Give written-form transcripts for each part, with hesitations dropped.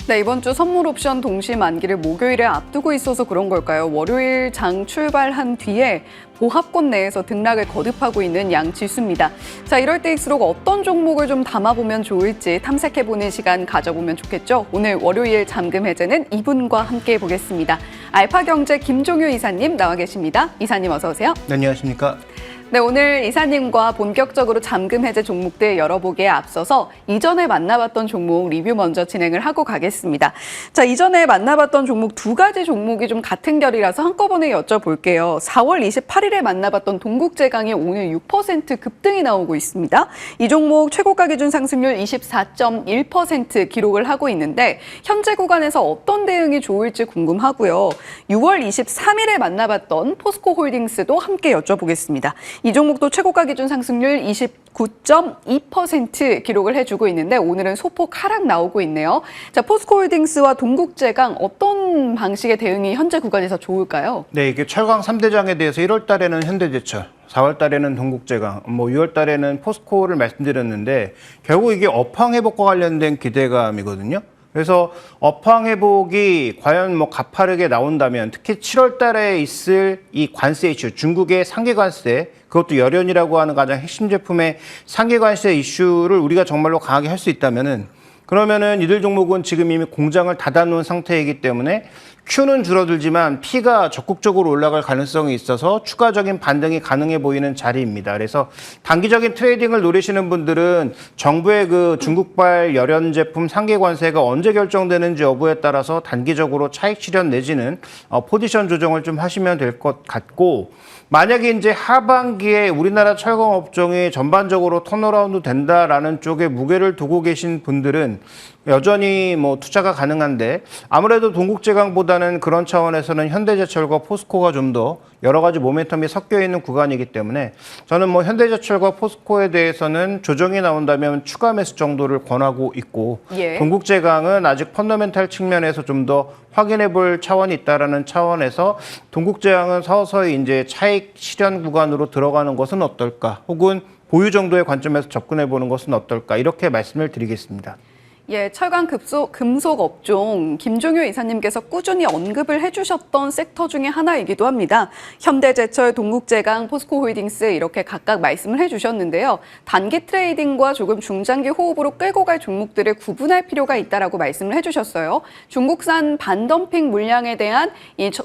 네, 이번 주 선물 옵션 동시 만기를 목요일에 앞두고 있어서 그런 걸까요? 월요일 장 출발한 뒤에 보합권 내에서 등락을 거듭하고 있는 양 지수입니다. 자, 이럴 때일수록 어떤 종목을 좀 담아보면 좋을지 탐색해보는 시간 가져보면 좋겠죠? 오늘 월요일 잠금 해제는 이분과 함께 해보겠습니다. 알파경제 김종효 이사님 나와 계십니다. 이사님 어서 오세요. 네, 안녕하십니까. 네, 오늘 이사님과 본격적으로 잠금 해제 종목들 열어보기에 앞서서 이전에 만나봤던 종목 리뷰 먼저 진행을 하고 가겠습니다. 자, 이전에 만나봤던 종목 두 가지 종목이 좀 같은 결이라서 한꺼번에 여쭤볼게요. 4월 28일에 만나봤던 동국제강이 오늘 6% 급등이 나오고 있습니다. 이 종목 최고가 기준 상승률 24.1% 기록을 하고 있는데 현재 구간에서 어떤 대응이 좋을지 궁금하고요. 6월 23일에 만나봤던 포스코홀딩스도 함께 여쭤보겠습니다. 이 종목도 최고가 기준 상승률 29.2% 기록을 해주고 있는데 오늘은 소폭 하락 나오고 있네요. 자, 포스코홀딩스와 동국제강 어떤 방식의 대응이 현재 구간에서 좋을까요? 네, 이게 철강 3대장에 대해서 1월 달에는 현대제철, 4월 달에는 동국제강, 6월 달에는 포스코를 말씀드렸는데 결국 이게 업황 회복과 관련된 기대감이거든요. 그래서 업황 회복이 과연 가파르게 나온다면 특히 7월 달에 있을 이 관세 이슈, 중국의 상계 관세, 그것도 열연이라고 하는 가장 핵심 제품의 상계 관세 이슈를 우리가 정말로 강하게 할 수 그러면은 이들 종목은 지금 이미 공장을 닫아놓은 상태이기 때문에 Q는 줄어들지만 P가 적극적으로 올라갈 가능성이 있어서 추가적인 반등이 가능해 보이는 자리입니다. 그래서 단기적인 트레이딩을 노리시는 분들은 정부의 그 중국발 열연 제품 상계 관세가 언제 결정되는지 여부에 따라서 단기적으로 차익 실현 내지는 포지션 조정을 좀 하시면 될 것 같고, 만약에 이제 하반기에 우리나라 철강 업종이 전반적으로 턴어라운드 된다라는 쪽에 무게를 두고 계신 분들은 여전히 투자가 가능한데, 아무래도 동국제강보다는 그런 차원에서는 현대제철과 포스코가 좀 더 여러 가지 모멘텀이 섞여 있는 구간이기 때문에 저는 현대제철과 포스코에 대해서는 조정이 나온다면 추가 매수 정도를 권하고 있고, 동국제강은 아직 펀더멘탈 측면에서 좀 더 확인해 볼 차원이 있다라는 차원에서 동국제강은 서서히 이제 차익 실현 구간으로 들어가는 것은 어떨까, 혹은 보유 정도의 관점에서 접근해 보는 것은 어떨까, 이렇게 말씀을 드리겠습니다. 예, 철강 금속 업종 김종효 이사님께서 꾸준히 언급을 해주셨던 섹터 중에 하나이기도 합니다. 현대제철, 동국제강, 포스코홀딩스 이렇게 각각 말씀을 해주셨는데요. 단기 트레이딩과 조금 중장기 호흡으로 끌고 갈 종목들을 구분할 필요가 있다라고 말씀을 해주셨어요. 중국산 반덤핑 물량에 대한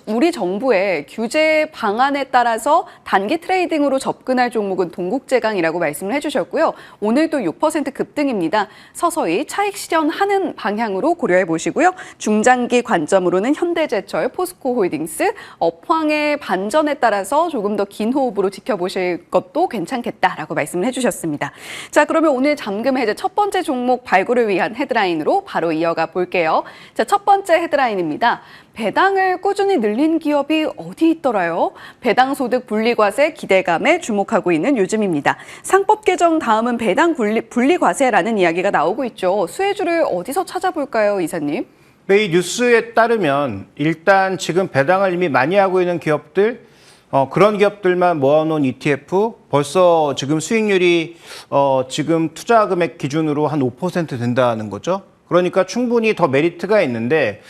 우리 정부의 규제 방안에 따라서 단기 트레이딩으로 접근할 종목은 동국제강이라고 말씀을 해주셨고요. 오늘도 6% 급등입니다. 서서히 차익 실현하는 방향으로 고려해 보시고요. 중장기 관점으로는 현대제철, 포스코홀딩스, 업황의 반전에 따라서 조금 더 긴 호흡으로 지켜보실 것도 괜찮겠다라고 말씀을 해주셨습니다. 자, 그러면 오늘 잠금 해제 첫 번째 종목 발굴을 위한 헤드라인으로 바로 이어가 볼게요. 자, 첫 번째 헤드라인입니다. 배당을 꾸준히 늘린 기업이 어디 있더라요? 배당 소득 분리과세 기대감에 주목하고 있는 요즘입니다. 상법 개정 다음은 배당 분리과세라는 이야기가 나오고 있죠. 수혜주를 어디서 찾아볼까요, 이사님? 네, 이 뉴스에 따르면 일단 지금 배당을 이미 많이 하고 있는 기업들, 그런 기업들만 모아놓은 ETF, 벌써 지금 수익률이 지금 투자 금액 기준으로 한 5% 된다는 거죠. 그러니까 충분히 더 메리트가 있는데,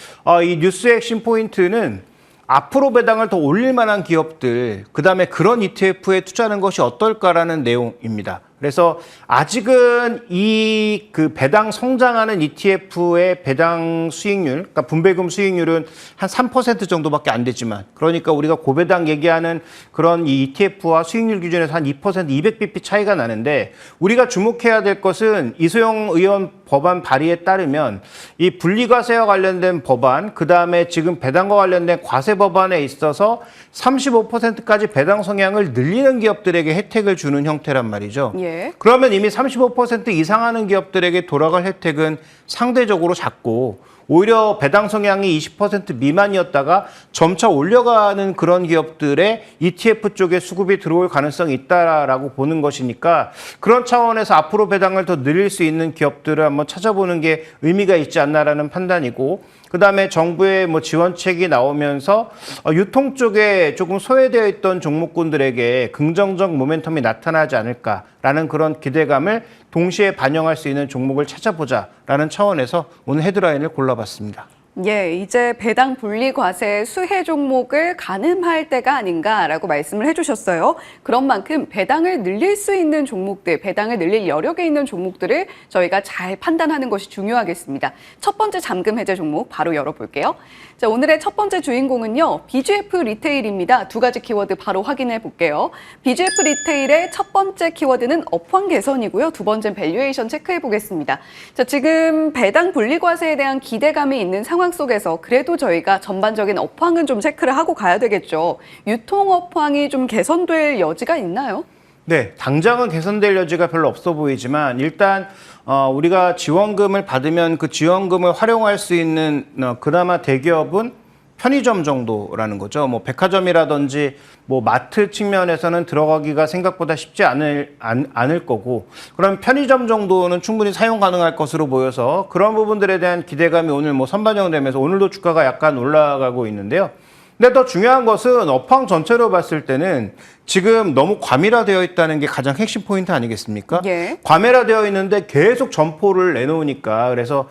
이 뉴스의 핵심 포인트는 앞으로 배당을 더 올릴 만한 기업들, 그다음에 그런 ETF에 투자하는 것이 어떨까라는 내용입니다. 그래서 아직은 이 배당 성장하는 ETF의 배당 수익률, 그러니까 분배금 수익률은 한 3% 정도밖에 안 되지만, 그러니까 우리가 고배당 얘기하는 그런 이 ETF와 수익률 기준에서 한 2%, 200bp 차이가 나는데, 우리가 주목해야 될 것은 이소영 의원 법안 발의에 따르면 이 분리과세와 관련된 법안, 그다음에 지금 배당과 관련된 과세 법안에 있어서 35%까지 배당 성향을 늘리는 기업들에게 혜택을 주는 형태란 말이죠. 그러면 이미 35% 이상 하는 기업들에게 돌아갈 혜택은 상대적으로 작고, 오히려 배당 성향이 20% 미만이었다가 점차 올려가는 그런 기업들의 ETF 쪽에 수급이 들어올 가능성이 있다라고 보는 것이니까, 그런 차원에서 앞으로 배당을 더 늘릴 수 있는 기업들을 한번 찾아보는 게 의미가 있지 않나라는 판단이고, 그다음에 정부의 뭐 지원책이 나오면서 유통 쪽에 조금 소외되어 있던 종목군들에게 긍정적 모멘텀이 나타나지 않을까라는 그런 기대감을 동시에 반영할 수 있는 종목을 찾아보자라는 차원에서 오늘 헤드라인을 골라봤습니다. 예, 이제 배당 분리 과세 수혜 종목을 가늠할 때가 아닌가라고 말씀을 해주셨어요. 그런 만큼 배당을 늘릴 수 있는 종목들, 배당을 늘릴 여력에 있는 종목들을 저희가 잘 판단하는 것이 중요하겠습니다. 첫 번째 잠금 해제 종목 바로 열어볼게요. 자, 오늘의 첫 번째 주인공은요, BGF 리테일입니다. 두 가지 키워드 바로 확인해 볼게요. BGF 리테일의 첫 번째 키워드는 업황 개선이고요. 두 번째는 밸류에이션 체크해 보겠습니다. 자, 지금 배당 분리 과세에 대한 기대감이 있는 상황 속에서 그래도 저희가 전반적인 업황은 좀 체크를 하고 가야 되겠죠. 유통 업황이 좀 개선될 여지가 있나요? 네, 당장은 개선될 여지가 별로 없어 보이지만 일단 우리가 지원금을 받으면 그 지원금을 활용할 수 있는 그나마 대기업은 편의점 정도라는 거죠. 뭐 백화점이라든지 뭐 마트 측면에서는 들어가기가 생각보다 쉽지 않을 거고, 그럼 편의점 정도는 충분히 사용 가능할 것으로 보여서 그런 부분들에 대한 기대감이 오늘 뭐 선반영되면서 오늘도 주가가 약간 올라가고 있는데요. 근데 더 중요한 것은 업황 전체로 봤을 때는 지금 너무 과밀화되어 있다는 게 가장 핵심 포인트 아니겠습니까? 예. 과밀화되어 있는데 계속 점포를 내놓으니까, 그래서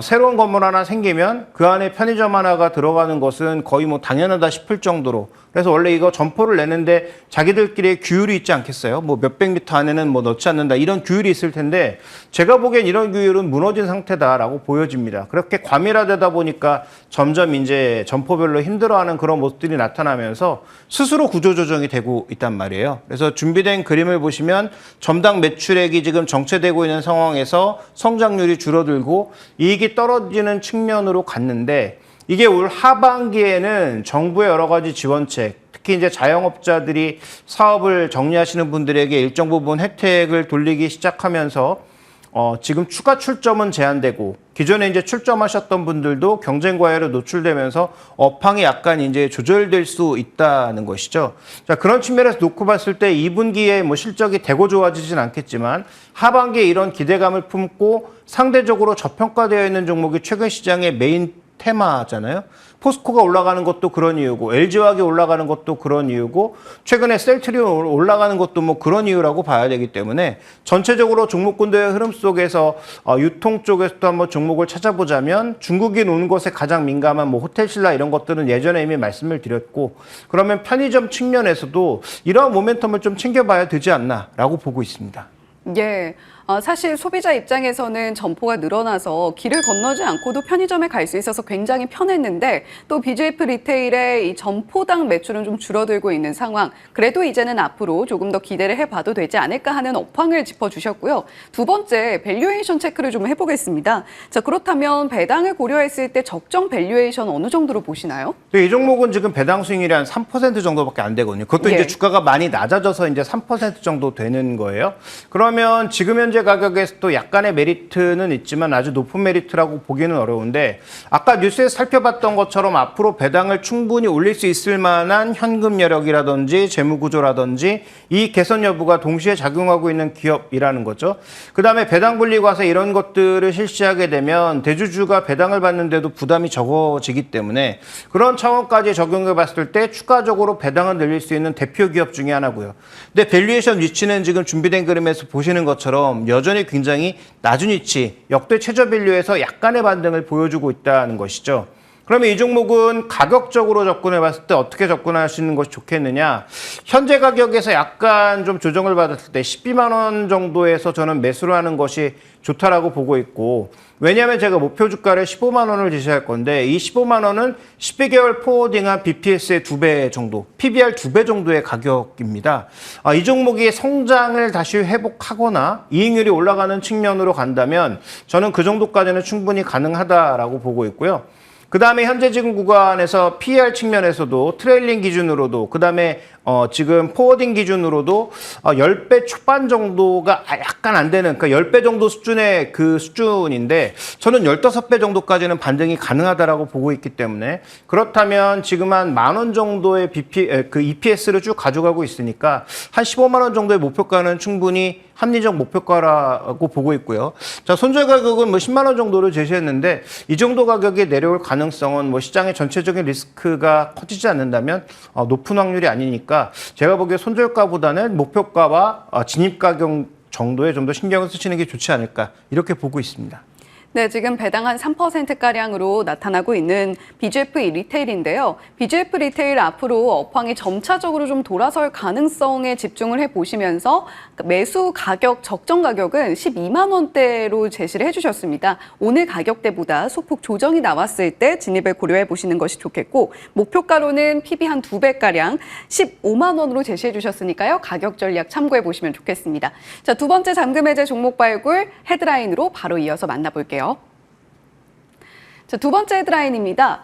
새로운 건물 하나 생기면 그 안에 편의점 하나가 들어가는 것은 거의 뭐 당연하다 싶을 정도로, 그래서 원래 이거 점포를 내는데 자기들끼리 규율이 있지 않겠어요? 뭐 몇백 미터 안에는 뭐 넣지 않는다, 이런 규율이 있을 텐데 제가 보기엔 이런 규율은 무너진 상태다라고 보여집니다. 그렇게 과밀화되다 보니까 점점 이제 점포별로 힘들어하는 그런 모습들이 나타나면서 스스로 구조조정이 되고 있단 말이에요. 그래서 준비된 그림을 보시면 점당 매출액이 지금 정체되고 있는 상황에서 성장률이 줄어들고 이익이 떨어지는 측면으로 갔는데, 이게 올 하반기에는 정부의 여러 가지 지원책, 특히 이제 자영업자들이 사업을 정리하시는 분들에게 일정 부분 혜택을 돌리기 시작하면서 지금 추가 출점은 제한되고 기존에 이제 출점하셨던 분들도 경쟁 과열에 노출되면서 업황이 약간 이제 조절될 수 있다는 것이죠. 자, 그런 측면에서 놓고 봤을 때 2분기에 뭐 실적이 대고 좋아지진 않겠지만 하반기에 이런 기대감을 품고 상대적으로 저평가되어 있는 종목이 최근 시장의 메인 테마잖아요. 포스코가 올라가는 것도 그런 이유고, LG화학이 올라가는 것도 그런 이유고, 최근에 셀트리온 올라가는 것도 뭐 그런 이유라고 봐야 되기 때문에 전체적으로 종목군들의 흐름 속에서 유통 쪽에서도 한번 종목을 찾아보자면 중국인 오는 것에 가장 민감한 뭐 호텔신라 이런 것들은 예전에 이미 말씀을 드렸고, 그러면 편의점 측면에서도 이러한 모멘텀을 좀 챙겨봐야 되지 않나라고 보고 있습니다. 예. 사실 소비자 입장에서는 점포가 늘어나서 길을 건너지 않고도 편의점에 갈 수 있어서 굉장히 편했는데, 또 BGF 리테일의 이 점포당 매출은 좀 줄어들고 있는 상황. 그래도 이제는 앞으로 조금 더 기대를 해봐도 되지 않을까 하는 업황을 짚어주셨고요. 두 번째, 밸류에이션 체크를 좀 해보겠습니다. 자, 그렇다면 배당을 고려했을 때 적정 밸류에이션 어느 정도로 보시나요? 네, 이 종목은 지금 배당 수익률이 한 3% 정도밖에 안 되거든요. 그것도 예. 이제 주가가 많이 낮아져서 이제 3% 정도 되는 거예요. 그러면 지금 현재 가격에서도 약간의 메리트는 있지만 아주 높은 메리트라고 보기는 어려운데, 아까 뉴스에서 살펴봤던 것처럼 앞으로 배당을 충분히 올릴 수 있을 만한 현금 여력이라든지 재무 구조라든지 이 개선 여부가 동시에 작용하고 있는 기업이라는 거죠. 그다음에 배당 분리 과세 이런 것들을 실시하게 되면 대주주가 배당을 받는데도 부담이 적어지기 때문에 그런 차원까지 적용해 봤을 때 추가적으로 배당을 늘릴 수 있는 대표 기업 중에 하나고요. 근데 밸류에이션 위치는 지금 준비된 그림에서 보시는 것처럼 여전히 굉장히 낮은 위치, 역대 최저 밸류에서 약간의 반등을 보여주고 있다는 것이죠. 그러면 이 종목은 가격적으로 접근해 봤을 때 어떻게 접근하시는 것이 좋겠느냐? 현재 가격에서 약간 좀 조정을 받았을 때 12만 원 정도에서 저는 매수를 하는 것이 좋다라고 보고 있고, 왜냐하면 제가 목표 주가를 15만 원을 제시할 건데 이 15만 원은 12개월 포워딩한 BPS의 2배 정도, PBR 2배 정도의 가격입니다. 이 종목이 성장을 다시 회복하거나 이익률이 올라가는 측면으로 간다면 저는 그 정도까지는 충분히 가능하다라고 보고 있고요. 그 다음에 현재 지금 구간에서 PER 측면에서도 트레일링 기준으로도, 그 다음에 지금 포워딩 기준으로도 10배 초반 정도가 약간 안 되는, 그러니까 10배 정도 수준의 그 수준인데 저는 15배 정도까지는 반등이 가능하다라고 보고 있기 때문에 그렇다면 지금 한 10,000원 정도의 EPS를 쭉 가져가고 있으니까 한 15만 원 정도의 목표가는 충분히 합리적 목표가라고 보고 있고요. 자, 손절 가격은 뭐 10만 원 정도를 제시했는데 이 정도 가격에 내려올 가능성은 뭐 시장의 전체적인 리스크가 커지지 않는다면 높은 확률이 아니니까 제가 보기에 손절가보다는 목표가와 진입 가격 정도에 좀 더 신경을 쓰시는 게 좋지 않을까 이렇게 보고 있습니다. 네, 지금 배당 한 3%가량으로 나타나고 있는 BGF 리테일인데요. BGF 리테일 앞으로 업황이 점차적으로 좀 돌아설 가능성에 집중을 해보시면서 매수 가격, 적정 가격은 12만 원대로 제시를 해주셨습니다. 오늘 가격대보다 소폭 조정이 나왔을 때 진입을 고려해 보시는 것이 좋겠고 목표가로는 PB 한 2배가량 15만 원으로 제시해 주셨으니까요. 가격 전략 참고해 보시면 좋겠습니다. 자, 두 번째 잠금 해제 종목 발굴 헤드라인으로 바로 이어서 만나볼게요. 자, 두 번째 헤드라인입니다.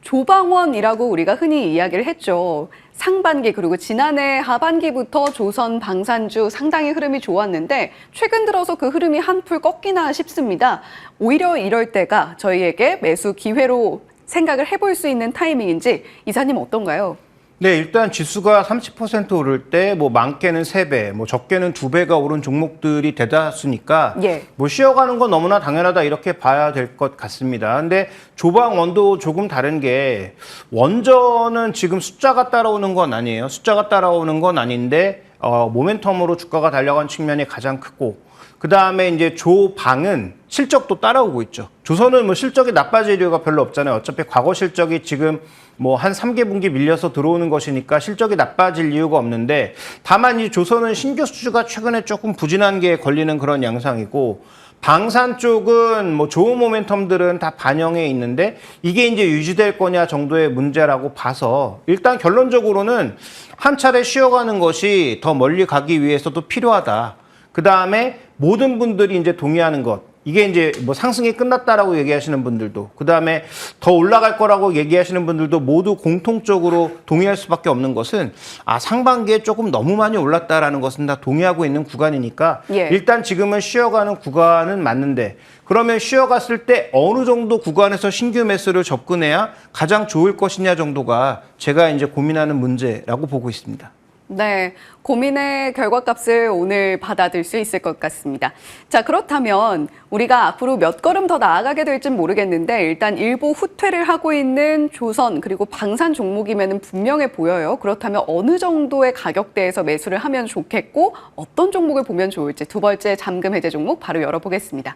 조방원이라고 우리가 흔히 이야기를 했죠. 상반기 그리고 지난해 하반기부터 조선 방산주 상당히 흐름이 좋았는데 최근 들어서 그 흐름이 한풀 꺾이나 싶습니다. 오히려 이럴 때가 저희에게 매수 기회로 생각을 해볼 수 있는 타이밍인지 이사님 어떤가요? 네, 일단 지수가 30% 오를 때 뭐 많게는 3배, 뭐 적게는 2배가 오른 종목들이 대다수니까 예. 뭐 쉬어가는 건 너무나 당연하다 이렇게 봐야 될 것 같습니다. 근데 조방원도 조금 다른 게 원전은 지금 숫자가 따라오는 건 아니에요. 숫자가 따라오는 건 아닌데 모멘텀으로 주가가 달려간 측면이 가장 크고 그 다음에 이제 조방은 실적도 따라오고 있죠. 조선은 뭐 실적이 나빠질 이유가 별로 없잖아요. 어차피 과거 실적이 지금 뭐 한 3개분기 밀려서 들어오는 것이니까 실적이 나빠질 이유가 없는데 다만 이 조선은 신규 수주가 최근에 조금 부진한 게 걸리는 그런 양상이고 방산 쪽은 뭐 좋은 모멘텀들은 다 반영해 있는데 이게 이제 유지될 거냐 정도의 문제라고 봐서 일단 결론적으로는 한 차례 쉬어가는 것이 더 멀리 가기 위해서도 필요하다. 그 다음에 모든 분들이 이제 동의하는 것. 이게 이제 뭐 상승이 끝났다라고 얘기하시는 분들도 그 다음에 더 올라갈 거라고 얘기하시는 분들도 모두 공통적으로 동의할 수밖에 없는 것은 상반기에 조금 너무 많이 올랐다라는 것은 다 동의하고 있는 구간이니까 예. 일단 지금은 쉬어가는 구간은 맞는데 그러면 쉬어갔을 때 어느 정도 구간에서 신규 매수를 접근해야 가장 좋을 것이냐 정도가 제가 이제 고민하는 문제라고 보고 있습니다. 네, 고민의 결과값을 오늘 받아들 수 있을 것 같습니다. 자, 그렇다면 우리가 앞으로 몇 걸음 더 나아가게 될지는 모르겠는데 일단 일부 후퇴를 하고 있는 조선 그리고 방산 종목이면 분명해 보여요. 그렇다면 어느 정도의 가격대에서 매수를 하면 좋겠고 어떤 종목을 보면 좋을지 두 번째 잠금 해제 종목 바로 열어보겠습니다.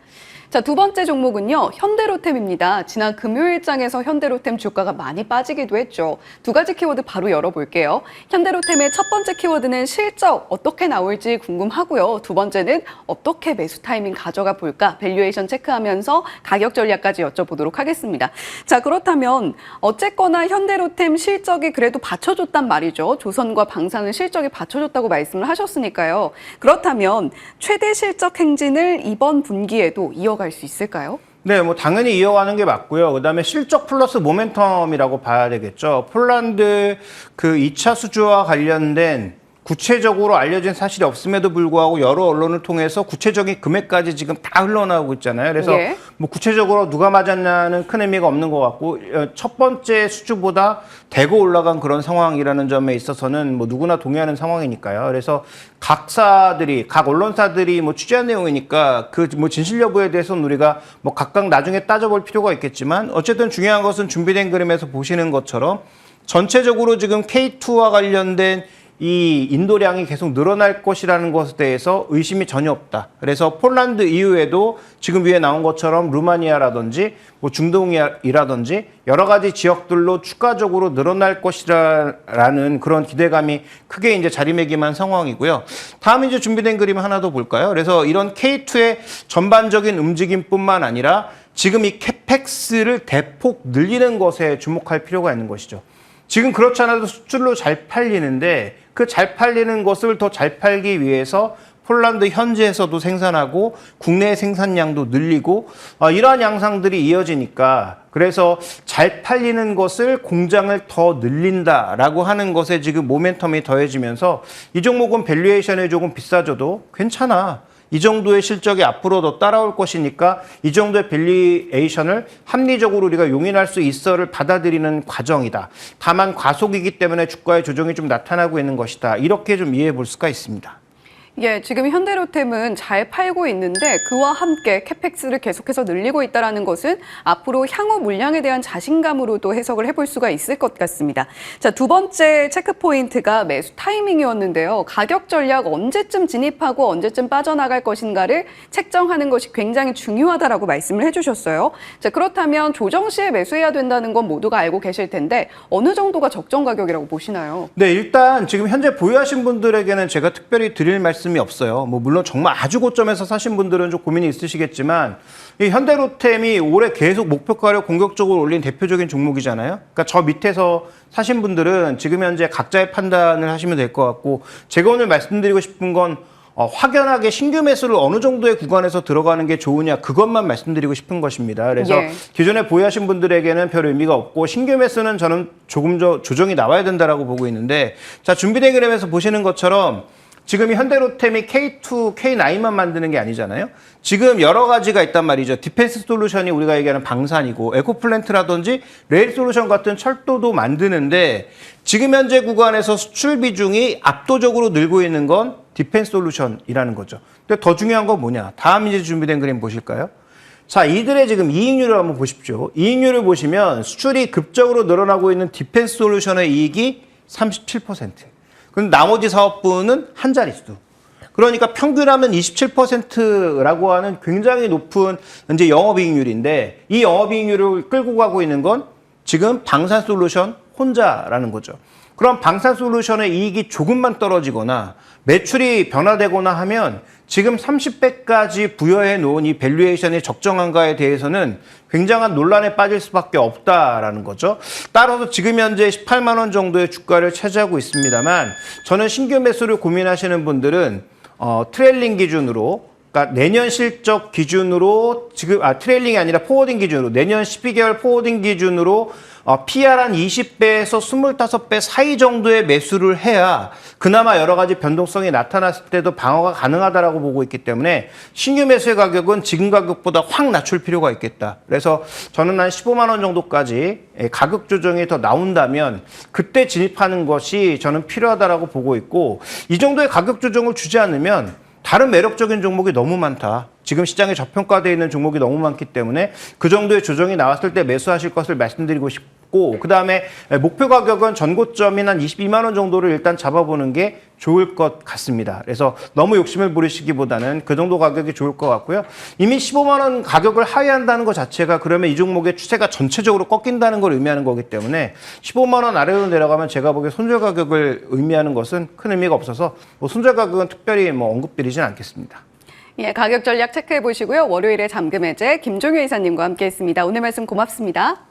자, 두 번째 종목은요. 현대로템입니다. 지난 금요일장에서 현대로템 주가가 많이 빠지기도 했죠. 두 가지 키워드 바로 열어볼게요. 현대로템의 첫 번째 키워드는 실적 어떻게 나올지 궁금하고요. 두 번째는 어떻게 매수 타이밍 가져가 볼까? 밸류에이션 체크하면서 가격 전략까지 여쭤보도록 하겠습니다. 자, 그렇다면 어쨌거나 현대로템 실적이 그래도 받쳐줬단 말이죠. 조선과 방산은 실적이 받쳐줬다고 말씀을 하셨으니까요. 그렇다면 최대 실적 행진을 이번 분기에도 이어갈 수 있을까요? 네, 뭐 당연히 이어가는 게 맞고요. 그다음에 실적 플러스 모멘텀이라고 봐야 되겠죠. 폴란드 그 2차 수주와 관련된 구체적으로 알려진 사실이 없음에도 불구하고 여러 언론을 통해서 구체적인 금액까지 지금 다 흘러나오고 있잖아요. 그래서 예. 뭐 구체적으로 누가 맞았냐는 큰 의미가 없는 것 같고 첫 번째 수주보다 대거 올라간 그런 상황이라는 점에 있어서는 뭐 누구나 동의하는 상황이니까요. 그래서 각 언론사들이 뭐 취재한 내용이니까 그 뭐 진실 여부에 대해서는 우리가 뭐 각각 나중에 따져볼 필요가 있겠지만 어쨌든 중요한 것은 준비된 그림에서 보시는 것처럼 전체적으로 지금 K2와 관련된 이 인도량이 계속 늘어날 것이라는 것에 대해서 의심이 전혀 없다. 그래서 폴란드 이후에도 지금 위에 나온 것처럼 루마니아라든지 뭐 중동이라든지 여러 가지 지역들로 추가적으로 늘어날 것이라는 그런 기대감이 크게 이제 자리매김한 상황이고요. 다음 이제 준비된 그림 하나 더 볼까요? 그래서 이런 K2의 전반적인 움직임뿐만 아니라 지금 이 캐펙스를 대폭 늘리는 것에 주목할 필요가 있는 것이죠. 지금 그렇지 않아도 수출로 잘 팔리는데 그 잘 팔리는 것을 더 잘 팔기 위해서 폴란드 현지에서도 생산하고 국내 생산량도 늘리고 이러한 양상들이 이어지니까 그래서 잘 팔리는 것을 공장을 더 늘린다라고 하는 것에 지금 모멘텀이 더해지면서 이 종목은 밸류에이션이 조금 비싸져도 괜찮아. 이 정도의 실적이 앞으로 더 따라올 것이니까 이 정도의 밸류에이션을 합리적으로 우리가 용인할 수 있어를 받아들이는 과정이다. 다만 과속이기 때문에 주가의 조정이 좀 나타나고 있는 것이다. 이렇게 좀 이해해 볼 수가 있습니다. 예, 지금 현대로템은 잘 팔고 있는데 그와 함께 캐펙스를 계속해서 늘리고 있다는 것은 앞으로 향후 물량에 대한 자신감으로도 해석을 해볼 수가 있을 것 같습니다. 자, 두 번째 체크 포인트가 매수 타이밍이었는데요. 가격 전략 언제쯤 진입하고 언제쯤 빠져나갈 것인가를 책정하는 것이 굉장히 중요하다라고 말씀을 해주셨어요. 자, 그렇다면 조정 시에 매수해야 된다는 건 모두가 알고 계실 텐데 어느 정도가 적정 가격이라고 보시나요? 네, 일단 지금 현재 보유하신 분들에게는 제가 특별히 드릴 말씀이 없어요. 물론 정말 아주 고점에서 사신 분들은 좀 고민이 있으시겠지만 이 현대로템이 올해 계속 목표가를 공격적으로 올린 대표적인 종목이잖아요. 그러니까 저 밑에서 사신 분들은 지금 현재 각자의 판단을 하시면 될 것 같고 제가 오늘 말씀드리고 싶은 건 확연하게 신규 매수를 어느 정도의 구간에서 들어가는 게 좋으냐 그것만 말씀드리고 싶은 것입니다. 그래서 예. 기존에 보유하신 분들에게는 별 의미가 없고 신규 매수는 저는 조금 더 조정이 나와야 된다라고 보고 있는데 자 준비된 그램에서 보시는 것처럼 지금 이 현대로템이 K2, K9만 만드는 게 아니잖아요. 지금 여러 가지가 있단 말이죠. 디펜스 솔루션이 우리가 얘기하는 방산이고 에코플랜트라든지 레일 솔루션 같은 철도도 만드는데 지금 현재 구간에서 수출 비중이 압도적으로 늘고 있는 건 디펜스 솔루션이라는 거죠. 근데 더 중요한 건 뭐냐? 다음 이제 준비된 그림 보실까요? 자, 이들의 지금 이익률을 한번 보십시오. 이익률을 보시면 수출이 급적으로 늘어나고 있는 디펜스 솔루션의 이익이 37%. 그럼 나머지 사업부는 한 자릿수. 그러니까 평균하면 27%라고 하는 굉장히 높은 이제 영업이익률인데 이 영업이익률을 끌고 가고 있는 건 지금 방산솔루션 혼자라는 거죠. 그럼 방산솔루션의 이익이 조금만 떨어지거나 매출이 변화되거나 하면 지금 30배까지 부여해 놓은 이 밸류에이션이 적정한가에 대해서는 굉장한 논란에 빠질 수밖에 없다라는 거죠. 따라서 지금 현재 18만 원 정도의 주가를 차지하고 있습니다만 저는 신규 매수를 고민하시는 분들은 트레일링 기준으로 그러니까 내년 실적 기준으로 지금 트레일링이 아니라 포워딩 기준으로 내년 12개월 포워딩 기준으로 PR 한 20배에서 25배 사이 정도의 매수를 해야 그나마 여러 가지 변동성이 나타났을 때도 방어가 가능하다라고 보고 있기 때문에 신규 매수의 가격은 지금 가격보다 확 낮출 필요가 있겠다. 그래서 저는 한 15만 원 정도까지 가격 조정이 더 나온다면 그때 진입하는 것이 저는 필요하다라고 보고 있고 이 정도의 가격 조정을 주지 않으면 다른 매력적인 종목이 너무 많다. 지금 시장에 저평가되어 있는 종목이 너무 많기 때문에 그 정도의 조정이 나왔을 때 매수하실 것을 말씀드리고 싶고 그다음에 목표 가격은 전고점인 한 22만 원 정도를 일단 잡아보는 게 좋을 것 같습니다. 그래서 너무 욕심을 부리시기보다는 그 정도 가격이 좋을 것 같고요. 이미 15만 원 가격을 하회한다는 것 자체가 그러면 이 종목의 추세가 전체적으로 꺾인다는 걸 의미하는 거기 때문에 15만 원 아래로 내려가면 제가 보기에 손절 가격을 의미하는 것은 큰 의미가 없어서 손절 가격은 특별히 언급드리진 않겠습니다. 예, 가격 전략 체크해 보시고요. 월요일에 잠금 해제 김종효 이사님과 함께했습니다. 오늘 말씀 고맙습니다.